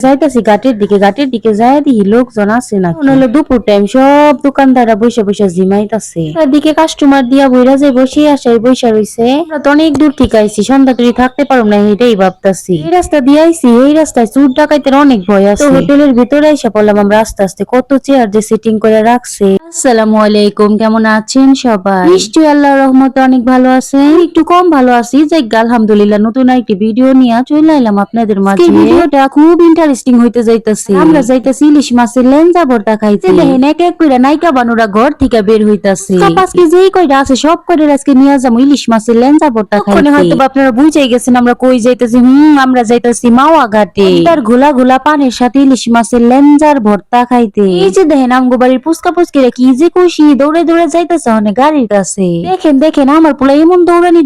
যাইতাছি ঘাটের দিকে যাই দিই লোকজন আছে না হলো দুপুর টাইম সব দোকানদাররা বসে বসে জিমাইতাছে দিকে কাস্টমার দিয়া বইরা যে বসে আসাই বসে রইছে আমরা তো অনেক দূর থেকে আইছি সন্ধ্যা তুই থাকতে পারো না এটাই ভাবতাছি এই রাস্তা দিয়ে আইছি এই রাস্তায় চুর ডাকাইতের অনেক ভয় আছে হোটেলের ভিতরে এসে পড়লাম আমরা আস্তে আস্তে কত চেয়ার যে সেটিং করে রাখছে। আসসালামু আলাইকুম, কেমন আছেন সবাই? নিশ্চয়ই আল্লাহর রহমতে অনেক ভালো আছেন। একটু কম ভালো আছি, যাই আলহামদুলিল্লাহ নতুন একটি ভিডিও নিয়ে চলে এলাম আপনাদের মাঝে। ভিডিওটা খুব ইন্টারেস্টিং হইতে যাইতাছে। আমরা যাইতাছি ইলিশ মাছের লেঞ্জা ভর্তা খাইতে। দেখেন এক এক কইরা নায়িকা বানুরা ঘর থেকে বের হইতাছে। আজকে যেই কয়টা আছে সব কয়টা আজকে নিয়ে যাবো ইলিশ মাছের লেঞ্জা ভর্তা খাইতে। হয়তো আপনারা বুঝেই গেছেন আমরা কই যাইতাছি। আমরা যাইতাছি মাওয়া ঘাটে। তার ঘোলা ঘোলা পানির সাথে ইলিশ মাছের লেঞ্জার ভর্তা খাইতে। এই যে দেখেন আমগো বাড়ির পুচকা পুচকিরা কি যে খুশি দৌড়ে দৌড়ে যাইতাছে অনেক গাড়ির কাছে। দেখেন আমার পোলা এমন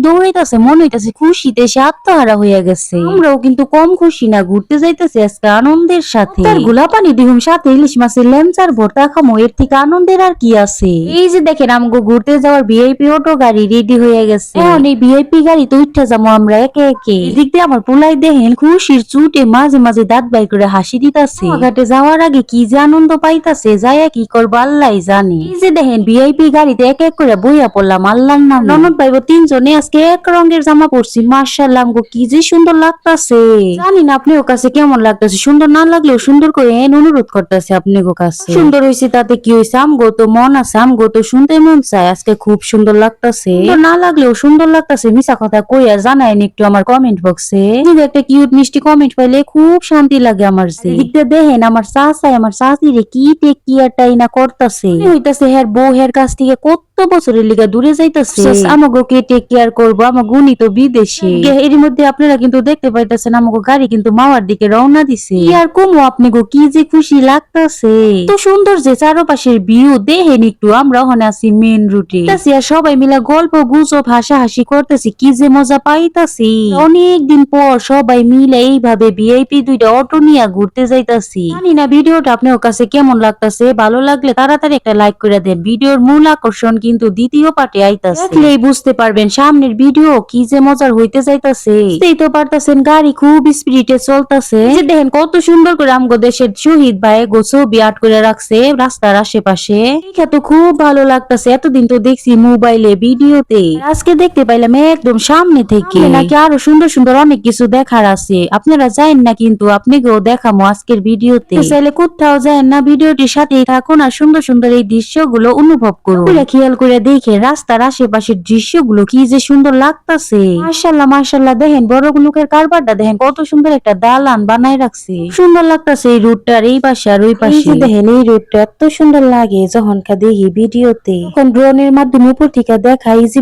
দৌড়াইতাছে মনে হইতাছে খুশিতে সে আত্মহারা হইয়া গেছে। আমরাও কিন্তু কম খুশি না, ঘুরতে যাইতেছি আজকে আনন্দের সাথে। তার গোলা পানি দিহুম সাথে ইলিশ মাছের লেঞ্জার ভর্তা খামো, এর থেকে আনন্দের আর কি আছে। এই যে দেখেন আমগো ঘুরতে যাওয়ার ভিআইপি অটো গাড়ি রেডি হয়ে গেছে। এখন এই ভিআইপি গাড়ি তো উঠতে যাবো আমরা একে একে। এদিক দিয়ে আমার পোলাই দেখেন খুশির চুটে মাঝে মাঝে দাঁত বাই করে হাসি দিতাছে। ঘাটে যাওয়ার আগে কি যে আনন্দ পাইতাছে, যাইয়া কি করবো আল্লাহ জানে। এই যে দেখেন ভিআইপি গাড়িতে এক এক করে বইয়া পড়লাম আল্লাহর নাম। ননদ ভাইবো তিনজনে আজকে এক রঙের জামা পরছি, মাশাআল্লাহ আমগো কি যে সুন্দর লাগতাছে। জানি না আপনার কাছে কেমন লাগতেছে, সুন্দর না লাগলেও সুন্দর করে অনুরোধ করতেছে আপনার কাছে। সুন্দর হয়েছে তাতে কি হয়েছে, আমগো তো মন আছে, আমগো তো শুনতে মন চায় আজকে খুব সুন্দর লাগতেছে। না লাগলেও সুন্দর লাগতেছে মিছা কথা কইয়া জানাইন একটু আমার কমেন্ট বক্সে। যদি একটা কিউট মিষ্টি কমেন্ট পাইলে খুব শান্তি লাগে আমার। যে দিকটা দেখেন আমার চাচাই আমার চাচিরে কি টেক কেয়ারটাই না করতেছে। হইতাছে হের বউ হের কাছ থেকে কত বছরের লিগা দূরে যাইতাছে। আমাগো কে টেক কেয়ার করবো, আমার গুণী তো বিদেশে। এর মধ্যে আপনারা কিন্তু দেখতে পাইতেছেন আমাগো গাড়ি কিন্তু মাওয়ার দিকে রওনা দিছে। আর কমো আপনি গো কি যে খুশি লাগতাছে। তো সুন্দর যে চারপাশের ভিউ দেখেন একটু। আমরা ওখানে আছি মেন রুটে, আর সবাই মিলে গল্প গুজব হাসাহাসি করতেছি, কি যে মজা পাইতাছি। অনেকদিন পর সবাই মিলে এইভাবে ভিআইপি দুইটা অটো নিয়ে ঘুরতে যাইতাছি। জানি না ভিডিওটা আপনার কাছে কেমন লাগতাছে, ভালো লাগলে তাড়াতাড়ি একটা লাইক করে দেন। ভিডিওর মূল আকর্ষণ কিন্তু দ্বিতীয় পার্টে আইতাছে, দেখলেই বুঝতে পারবেন সামনের ভিডিও কি যে মজার হইতে যাইতাছে। বুঝতেই তো পারতাছেন গাড়ি খুব স্পিডে চলতেছে। যে দেখেন কত সুন্দর করে আমগো দেশের শহীদ ভাই গো ছবি আর্ট করে রাখছে রাস্তার আশেপাশে। এটা তো খুব ভালো লাগতাছে। এতদিন তো দেখছি মোবাইলে ভিডিওতে, আজকে দেখতে পাইলাম একদম সামনে থেকে। নাকি আরো সুন্দর সুন্দর অনেক কিছু দেখার আছে, আপনারা যায়েন না কিন্তু আপনাকেও দেখামো আজকের ভিডিওতে। চাইলে কোথাও যায় না, ভিডিওটির সাথেই থাকুন আর সুন্দর সুন্দর এই দৃশ্যগুলো অনুভব করুন। খেয়াল করে দেখে রাস্তার আশেপাশের দৃশ্যগুলো কি যে সুন্দর লাগতাছে। মাশাআল্লাহ মাশাআল্লাহ, দেখেন বড় লোকের কারবারটা দেখেন কত সুন্দর একটা দালান বানায় রাখছে। সুন্দর লাগতাছে এই রুটটার এই পাশে আর ওই পাশে। দেখেন এই রুটটা এত সুন্দর লাগে যখন দেখি ভিডিওতে, তখন ড্রোনের মাধ্যমে উপর থেকে দেখা ইজি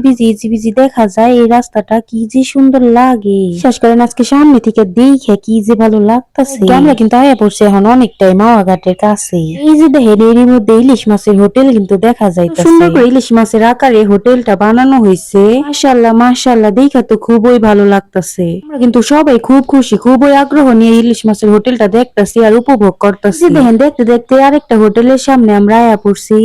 দেখা যায় এই রাস্তাটা কি যে সুন্দর লাগে। বিশ্বাস করেন আজকে সামনে থেকে দেখে কি যে ভালো লাগতাছে। আমরা কিন্তু আয়া পড়ছি এখন অনেকটাই মাওয়া ঘাটের কাছে। এই যে দেখেন এর মধ্যে ইলিশ মাছের হোটেল কিন্তু দেখা যাইতাছে। সুন্দর করে ইলিশ মাছের আকারে হোটেলটা বানানো হয়েছে। মাশাআল্লাহ মাশাআল্লাহ, দেখা তো খুবই ভালো লাগতাছে। আমরা কিন্তু সবাই খুব খুশি, খুবই আগ্রহ নিয়ে ইলিশ মাছের হোটেলটা দেখতাছি আর উপভোগ করতেছি। দেখেন দেখতে দেখতে আরেকটা হোটেলের সামনে আমরা আয়া পড়ছি।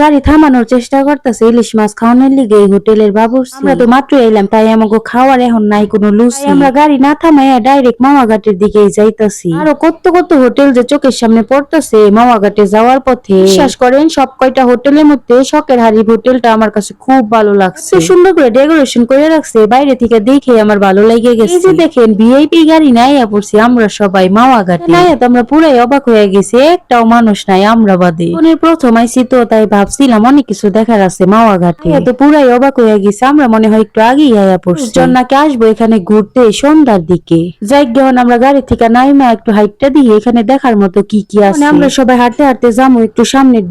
গাড়ি থামানোর চেষ্টা করতেছে ইলিশ মাছ খাওয়ানোর লিগে এই হোটেলের বাবুর্চি। আমরা তো মাত্র এলাম, তাই আমাকে খাওয়ার এখন নাই কোনো লুচি। আমরা গাড়ি না থামাইয়া ডাইরেক্ট মাওয়া ঘাটের দিকে যাইতাছি। আরো কত কত হোটেল যে চোখের সামনে পড়তেছে মাওয়া ঘাটে যাওয়ার পথে। বিশ্বাস করেন সব কয়টা হোটেলের মধ্যে শখের হারিব হোটেলটা আমার কাছে খুব ভালো লাগছে। সুন্দর করে ডেকোরেশন করে রাখছে, বাইরে থেকে দেখে আমার ভালো লেগে গেছে। এই যে দেখেন ভিআইপি গাড়ি নাইয়া পড়ছি আমরা সবাই মাওয়া ঘাটে। নাইয়া তো আমরা পুরাই অবাক হয়ে গেছি, একটাও মানুষ নাই আমরা বাদে। প্রথম আইসি তো তাই ভাবছিলাম অনেক কিছু দেখার আছে মাওয়া ঘাটে। তো পুরাই অবাক হয়ে গেছে, আমরা মনে হয় একটু আগেই আয়া পড়ছি। নাকি আসবো এখানে ঘুরতে সন্ধ্যার দিকে। যাই যখন আমরা গাড়ি থেকে নাইমা একটু হাইটটা দিয়ে এখানে দেখার মতো কি কি আছে। আমরা সবাই হাঁটতে হাঁটতে যাবো একটু সামনের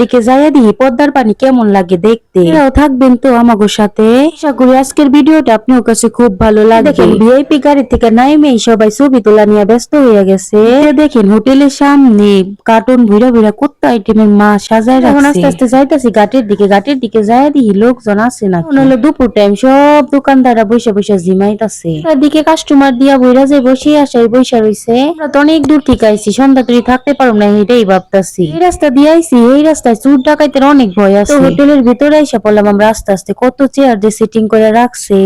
দিকে যাইয়া দিই পদ্মার পানি কেমন লাগে দেখতে। এরাও থাকবেন তো আমাগোর সাথে। আশা করি আজকের ভিডিওটা আপনার কাছে খুব ভালো লাগে। দেখেন ভিআইপি গাড়ি থেকে নাইমেই সবাই ছবি তোলা নিয়ে ব্যস্ত হয়ে গেছে। দেখেন হোটেলের সামনে কার্টুন ভুইরা ভুইরা কত আইটেমের মাছ সাজায় রাখছে। এখন আস্তে আস্তে যাইতাছি ঘাটের দিকে যাইয়া দিই লোকজন আছে না। হলো দুপুর টাইম সব দোকানদাররা বসে বসে জিমাইতাছে। দিকে কাস্টমার দিয়া বইরা যে বসে আসাই বসে রইছে। আমরা তো অনেক দূর থেকে আইছি সন্ধ্যা তুই থাকতে পারো না এটাই ভাবতাছি। এই রাস্তা দিয়ে আইছি এই রাস্তায় চুর ডাকাইতের অনেক ভয় আছে। হোটেলের ভিতরে এসে পড়লাম আমরা আস্তে আস্তে কত চেয়ার যে সেটিং করে রাখছে।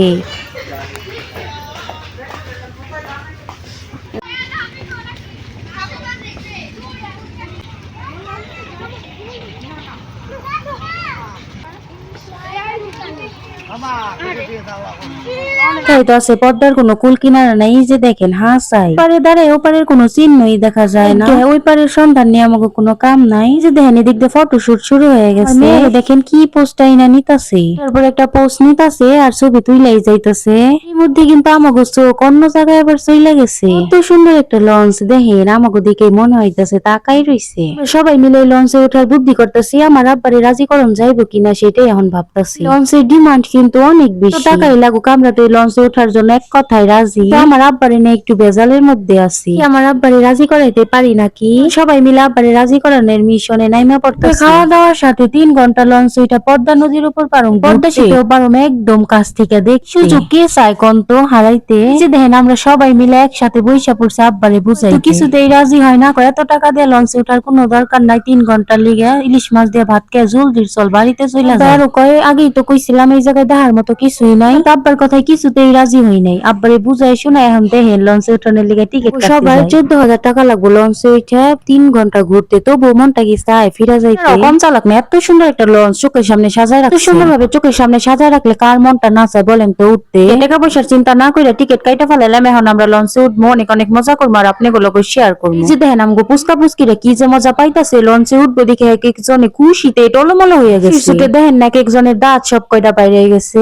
তাই তো আছে পদ্মার কোনো কুল কিনারা নাই, এই যে দেখেন হাসাই পারে দাঁড়ায় ওপারের কোনো চিহ্নই দেখা যায় না, ওই পারের সন্ধান নিয়ে আমাকে কোনো কাম নাই। এই যে দেখেন এদিক দিয়ে ফটোশুট শুরু হয়ে গেছে, মেয়েরা দেখেন কি পোস্টাই না নিতাছে, তারপর একটা পোস্ট নিতাছে আর ছবি তুইলাই যাইতাছে। এই মধ্যে কিন্তু আমাকে চোখ অন্য জায়গায় আবার চইলা গেছে। কত সুন্দর একটা লঞ্চ দেখেন, আমাকে দেখে মনে হইতাছে তাকাই রইছে। সবাই মিলে লঞ্চে ওঠার বুদ্ধি করতেছি, আমার আব্বারে রাজি করণ যাইবো কিনা সেটাই এখন ভাবতাছি। লঞ্চের ডিমান্ড কিন্তু অনেক বেশি, টাকাই লাগুক আমরা তো এই লঞ্চে ওঠার জন্য এক কথায় রাজি। আমার আব্বারে নিয়ে একটু বেজালের মধ্যে আছি, আমার আব্বারে রাজি করাইতে পারি নাকি। সবাই মিলে আব্বারে রাজি করানোর মিশনে নাইমা পড়তেছি। খাওয়া দাওয়ার সাথে 3 ঘন্টা লঞ্চ ওইটা পদ্মা নদীর উপর পারুম, পদ্মা সেতুও পারুম একদম কাছ থেকে দেখতে। সুযোগ কে চায় কন্ত হারাইতে। যে দেখেন আমরা সবাই মিলে একসাথে বইসা পড়ছে আব্বারে বুঝাই, কিছুতেই রাজি হয় না, এত টাকা দিয়ে লঞ্চে ওঠার কোনো দরকার নাই, 3 ঘন্টার লিগে ইলিশ মাছ দিয়ে ভাত খেয়ে জলদির চল বাড়িতে চলে যায়। আরো কয় আগেই তো কইছিলাম এই জায়গায় দেখার মতো কিছুই নাই, আব্বার কথায় কিছুতেই রাজি হই নাই। আব্বারে বুঝাই শোনা এখন দেখেন লঞ্চে ওঠানোর লিগে টিকিট সবার 14,000 টাকা লাগবো লঞ্চে উঠে 3 ঘন্টা ঘুরতে, তবু মনটা কি চায় ফিরা যাইতে। কম চালাক না, এত সুন্দর একটা লঞ্চ চোখের সামনে সাজায় রাখছে, সুন্দর ভাবে চোখের সামনে সাজায় রাখলে কার মনটা না চায় বলেন তো উঠতে। টাকা পয়সার চিন্তা না করে টিকিট কাইটা ফেলাইলাম, এখন আমরা লঞ্চে উঠবো, অনেক অনেক মজা করবো আর আপনি গুলো শেয়ার করবো। এই যে দেখেন আমগো পুচকা পুচকিরা কি যে মজা পাইতাছে, লঞ্চে উঠবো দেখে এক একজনে খুশিতে টলমলো হয়ে গেছে। দেখেন না এক একজনের দাঁত সব কয়টা বাইরে গেছে।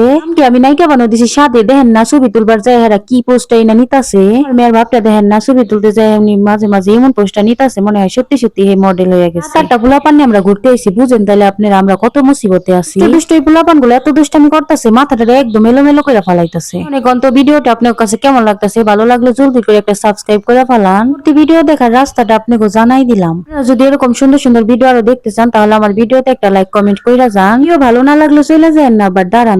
আমি নাইকা বানো দিছি সাথে দেখেন না ছবি তুলবার যায় হেরা কি পোস্টাই না নিতাছে। মেয়ের বাপটা দেখেন না ছবি তুলতে যায় এমনি মাঝে মাঝে এমন পোস্টার নিতাছে, মনে হয় সত্যি সত্যি হে মডেল হয়ে গেছে। 7টা পোলাপান নিয়ে আমরা ঘুরতে আইছি, বুঝেন তাহলে আপনারা আমরা কত মুসিবতে আছি। দুষ্ট এই পোলাপান গুলো এত দুষ্টামি করতেছে, মাথাটা একদম এলোমেলো করে ফেলাইতেছে। অনেক অন্ত ভিডিওটা আপনার কাছে কেমন লাগতেছে, ভালো লাগলে জলদি করে একটা সাবস্ক্রাইব করে ফেলান। ভিডিও দেখার রাস্তাটা আপনাকে জানাই দিলাম। যদি এরকম সুন্দর সুন্দর ভিডিও আরো দেখতে চান তাহলে আমার ভিডিওতে একটা লাইক কমেন্ট কইরা যান। কেউ ভালো না লাগলে চলে যায় না, আবার দাঁড়ান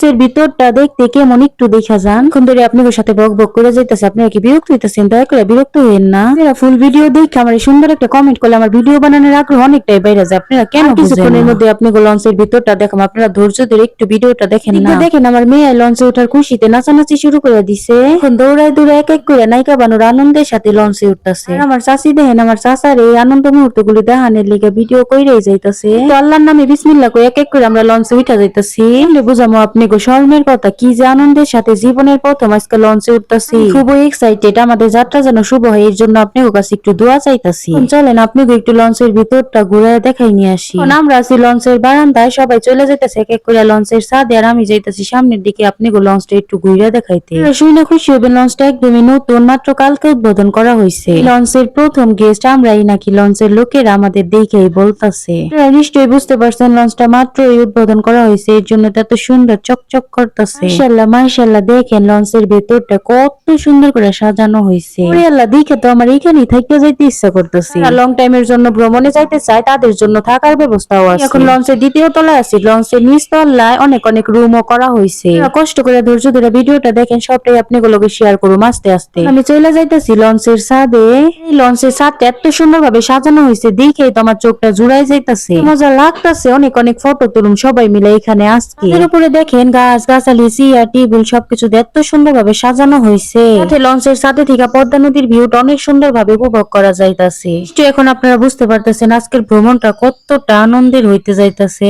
এর ভিতরটা দেখতে কেমন একটু দেখা যান। এখন ধরে আপনাদের সাথে বক বক করে যাইতেছে, আপনারা কি বিরক্ত হইতেছেন? দয়া করে বিরক্ত হইেন না। আপনারা ফুল ভিডিও দেখে আমার সুন্দর একটা কমেন্ট করলে আমার ভিডিও বানানোর আগ্রহ অনেকটাই বাইরে যায়। আপনারা কেন কিছুক্ষণের মধ্যে আপনি লঞ্চের ভিতরটা দেখাম, আপনারা ধৈর্য ধরে একটু ভিডিওটা দেখেন না। দেখেন আমার মেয়ে লঞ্চে ওঠার খুশিতে নাচানাচি শুরু করে দিছে, এখন দৌড়ায় দৌড়ায় এক এক করে নায়িকা বানুর আনন্দের সাথে লঞ্চে উঠতেছে। আমার চাচি দেখেন আমার চাচার এই আনন্দ মুহূর্ত গুলি দেখানোর লিগে ভিডিও কইরাই যাইতেছে। তো আল্লাহর নামে বিসমিল্লাহ কই এক এক করে আমরা লঞ্চে উঠা যাইতেছি। বুঝামো আপনি গো শর্মের কথা, কি যে আনন্দের সাথে জীবনের প্রথম আজকে লঞ্চে উঠতেছি, খুবই এক্সাইটেড। আমাদের যাত্রা যেন শুভ হয় এর জন্য আপনার কাছে একটু দোয়া চাইতাছি। চলেন আপনি একটু লঞ্চের ভিতরটা ঘুরে দেখাই নিয়ে আসি। আমরা আছি লঞ্চের বারান্দায়, সবাই চলে যাইতেছে এক এক করে লঞ্চের ছাদে, আর আমি যাইতেছি সামনের দিকে আপনি লঞ্চটা একটু ঘুরে দেখাইতে। শুনে খুশি হবেন, লঞ্চটা একদমই নতুন, মাত্র কালকে উদ্বোধন করা হয়েছে। লঞ্চের প্রথম গেস্ট আমরাই নাকি লঞ্চের লোকেরা আমাদের দেখেই বলতাছে। নিশ্চয়ই বুঝতে পারছেন লঞ্চটা মাত্রই উদ্বোধন করা হয়েছে, এর জন্য এত সুন্দর চকচক করতেছে। মাশাআল্লাহ মাশাআল্লাহ, দেখেন লঞ্চের ভেতরটা কত সুন্দর করে সাজানো হয়েছে। ওরে আল্লাহ, দেখে তো আমার এখানেই থাকতে যাইতে ইচ্ছা করতেছে। লং টাইমের জন্য ভ্রমণে যাইতে চায় তাদের জন্য থাকার ব্যবস্থাও আছে। এখন লঞ্চের দ্বিতীয় তলায় আছি, লঞ্চের নিচ তলায় অনেক অনেক রুমও করা হয়েছে। কষ্ট করে ধৈর্য ধরে ভিডিওটা দেখেন, সবটাই আপনি গুলোকে শেয়ার করুন আস্তে আস্তে। আমি চলে যাইতেছি লঞ্চের ছাদে। এই লঞ্চের ছাদটা এত সুন্দর ভাবে সাজানো হয়েছে, দেখেই তো আমার চোখটা জুড়াই যাইতেছে, মজা লাগতেছে। অনেক অনেক ফটো তুলুন সবাই মিলে এখানে আজকে। এর উপরে দেখেন গাছ গাছালি চেয়ার টেবিল সবকিছু এত সুন্দর ভাবে সাজানো হয়েছে। লঞ্চের ছাদে থেকে পদ্মা নদীর ভিউটা অনেক সুন্দর ভাবে উপভোগ করা যাইতাছে। এখন আপনারা বুঝতে পারতেছেন আজকের ভ্রমণটা কতটা আনন্দের হইতে যাইতাছে।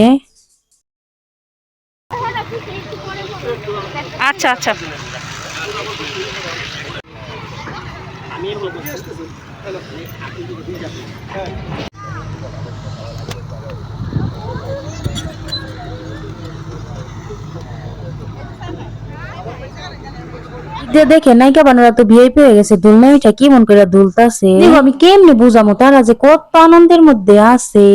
আচ্ছা আচ্ছা। দেখেন নায়িকা বানারা তো ভিআইপি হয়ে গেছে, দুলনাইটা কি মন করে দুলতাছে। আমি কেমনে বুঝামো তারা যে কত আনন্দের মধ্যে আছে।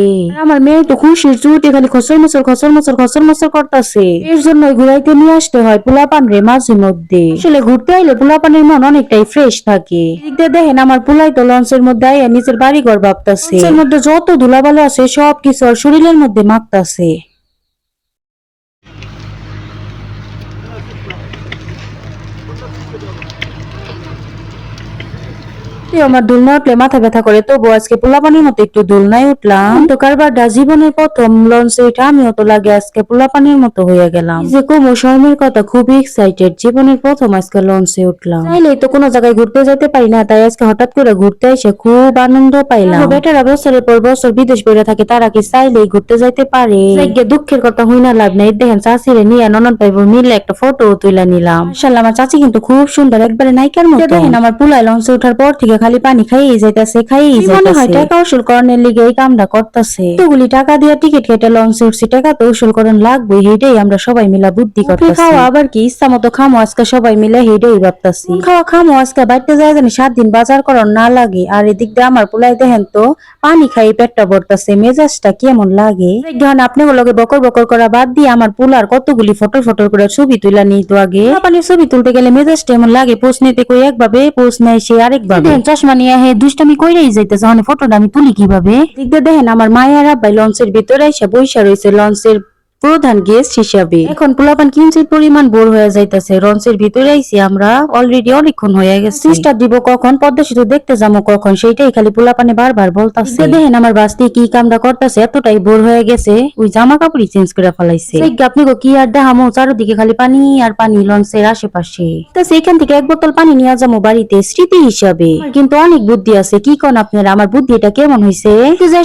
আমার মেয়ে তো খুশির চুটি খালি খসর মচর খসর মচর খসর মচর করতেছে। এর জন্য ঘুরাইতে নিয়ে আসতে হয় পোলাপান রে মাঝে মধ্যে। আসলে ঘুরতে আইলে পোলাপানের মন অনেকটাই ফ্রেশ থাকে। দেখেন আমার পোলাই তো লঞ্চের মধ্যে আইয়া নিজের বাড়ি ঘর ভাবতাছে। এর মধ্যে যত ধুলাবালো আছে সবকিছু ওর শরীরের মধ্যে মাখতাছে। আমার দোলনা উঠলে মাথা ব্যথা করে, তবু আজকে পোলাপানির মতো একটু দোলনায় উঠলাম। তো কারবারটা জীবনের প্রথম লঞ্চে উঠে আমিও তো লাগে আজকে পোলাপানির মতো হয়ে গেলাম। যে কুমু শর্মের কথা, খুবই এক্সাইটেড, জীবনের প্রথম আজকে লঞ্চে উঠলাম। চাইলেই তো কোনো জায়গায় ঘুরতে যেতে পারি না, তাই আজকে হঠাৎ করে ঘুরতে এসে খুব আনন্দ পাইলাম। বেটারা বছরের পর বছর বিদেশ বেড়ে থাকে, তারা কি চাইলেই ঘুরতে যাইতে পারে? দুঃখের কথা হই না লাভ নাই। দেখেন চাচিরে নিয়ে ননদ ভাই মিলে একটা ফটো তুলে নিলাম। মাশাআল্লাহ, আমার চাচি কিন্তু খুব সুন্দর, একবারে নায়িকার মতো। দেখেন আমার পুলায় লঞ্চে ওঠার পর থেকে খালি পানি খাইয়ে যাইতেছে, মনে হয় টাকা উসুল করার লিগে এই কামটা করতেছে। এতগুলি টাকা দিয়ে টিকিট কেটে লঞ্চে উঠছি, টাকা তো উসুল করেন লাগবে, হেডেই আমরা সবাই মিলা বুদ্ধি করতেছি। খাওয়া আবার কি ইচ্ছা মতো খামো আজকে সবাই মিলে, হেডেই ভাবতাছি খাওয়া খামো আজকে, বাইতে যায় জানি 7 দিন বাজার করার না লাগে। আর এদিক দিয়ে আমার পুলাই দেখেন তো পানি খাই পেটটা ভরতাছে, মেজাজটা কেমন লাগে। দেখেন আপনি গুলোকে বকর বকর করা বাদ দিয়ে আমার পুলার কতগুলি ফটো ফটো করে ছবি তুলা নিই তো আগে। পানির ছবি তুলতে গেলে মেজাজটা এমন লাগে, পোস্ট নিতে কই একভাবে, পোস্ট নেয় সে আরেকভাবে। চশমা নিয়ে হে দুষ্টামি কইরেই যাইতেছে, মানে ফটোটা আমি তুলি কিভাবে। দেখতে দেখেন আমার মায়ের আব্বাই লঞ্চের ভিতরে এসে বইসা রয়েছে লঞ্চের প্রধান গেস্ট হিসাবে। এখন পোলাপান কিঞ্চিত পরিমাণ বোর হয়ে যাইতেছে। লঞ্চের ভিতরে আইছি আমরা, অলরেডি অনেকক্ষণ হয়ে গেছে। সিস্টার দিব কখন, পদ্মা সেতু দেখতে যাবো কখন, সেইটাই খালি পোলাপানে বারবার বলতাছে। দেখেন আমার বাস্তি কি কামটা করতেছে, এতটাই বোর হয়ে গেছে ওই জামা কাপড়ই চেঞ্জ করে ফেলাইছে। আপনি কি আর দেখামো, চারদিকে খালি পানি আর পানি লঞ্চের আশেপাশে। তো সেইখান থেকে এক বোতল পানি নিয়ে যাবো বাড়িতে স্মৃতি হিসাবে। কিন্তু অনেক বুদ্ধি আছে, কি কোন আপনারা, আমার বুদ্ধিটা কেমন হয়েছে?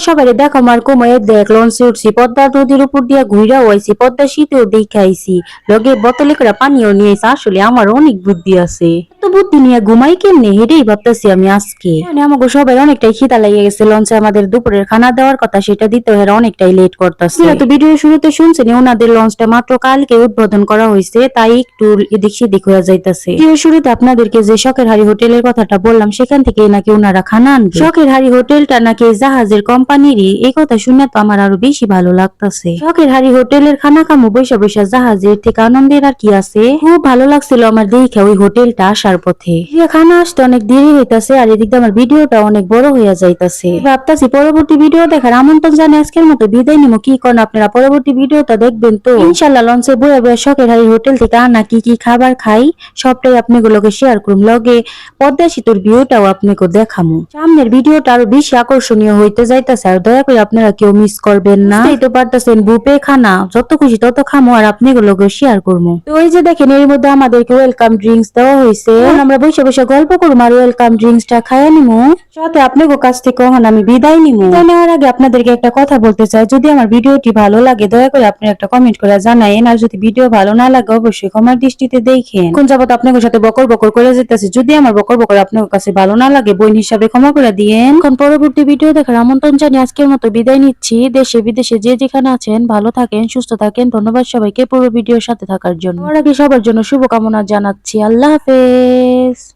সবাই দেখো আমার কোমরে দেখ, লঞ্চে উঠছি, পদ্মা নদীর উপর দিয়া ঘুরা হয়েছি, পদ্মা শীতেও দেখাইছি, লগে বোতলে করে পানিও নিয়েছি। আসলে আমার অনেক বুদ্ধি আছে, তো বুদ্ধি নিয়ে ঘুমাই কেমনে, হেঁটেই ভাবতেছি আমি আজকে। আমাকে সবাই অনেকটাই খিদা লেগে গেছে, লঞ্চে আমাদের দুপুরের খানা দেওয়ার কথা, সেটা দিতে হয় অনেকটাই লেট করতেছে। তো ভিডিও শুরুতে শুনছেন ওনাদের লঞ্চটা মাত্র কালকে উদ্বোধন করা হয়েছে, তাই একটু এদিক সেদিক হয়ে যাইতেছে। ভিডিও শুরুতে আপনাদেরকে যে শখের হাড়ি হোটেলের কথাটা বললাম, সেখান থেকে নাকি ওনারা খানা আনবে। শখের হাড়ি হোটেলটা নাকি জাহাজের কোম্পানিরই, এই কথা শুনে তো আমার আরো বেশি ভালো লাগতেছে। শখের হাড়ি হোটেলের খানা খামো বৈশা বৈশা, জাহাজের থেকে আনন্দের আর কি আছে। খুব ভালো লাগছিল আমার দেখে ওই হোটেলটা আসার পথে। খানা আসতে অনেক দেরি হইতাছে, আর এদিকে আমার ভিডিওটা অনেক বড় হইয়া যাইতাছে। ভাবতাছি পরবর্তী ভিডিও দেখার আমন্ত্রণ জানিয়ে আজকের মতো বিদায় নিবো। কি করেন আপনারা, পরবর্তী ভিডিওটা দেখবেন তো ইনশাল্লাহ। লঞ্চে বয়ে বয়ে শখের হাড়ি হোটেল থেকে আনা কি কি খাবার খাই সবটাই আপনাগুলোকে শেয়ার করুন, লগে পদ্মা সেতুর ভিউটাও আপনাকে দেখামু। সামনের ভিডিওটা আরো বেশি আকর্ষণীয় হইতে যাইতেছে, আর দয়া করে আপনারা কেউ মিস করবেন না। এই তো পারতেছেন বুপে খানা, যত খুশি তত খামো আর আপনাগুলোকে শেয়ার করবো। তো ওই যে দেখেন এর মধ্যে আমাদেরকে ওয়েলকাম ড্রিঙ্কস দেওয়া হয়েছে, আমরা বসে বসে গল্প করবো আর ওয়েলকাম ড্রিঙ্কসটা খাইয়া নিমু, সাথে আপনাদের কাছ থেকে কখন আমি বিদায় নিমু। বিদায় নেওয়ার আগে আপনাদেরকে একটা কথা বলতে চাই, যদি আমার ভিডিওটি ভালো লাগে দয়া করে আপনি একটা কমেন্ট করে জানাইন, আর যদি ভিডিও ভালো না লাগে অবশ্যই ক্ষমার দৃষ্টিতে দেখেন। কোন যাবত আপনাদের সাথে বকর বকর করে যেতেছি, যদি আমার বকর বকর আপনার কাছে ভালো না লাগে বোন হিসাবে ক্ষমা করে দিয়েন। এখন পরবর্তী ভিডিও দেখার আমন্ত্রণ জানিয়ে আজকের মতো বিদায় নিচ্ছি। দেশে বিদেশে যে যেখানে আছেন ভালো থাকেন, সুস্থ থাকেন। ধন্যবাদ সবাইকে পুরো ভিডিওর সাথে থাকার জন্য। আর আগে সবার জন্য শুভকামনা জানাচ্ছি। আল্লাহ হাফেজ।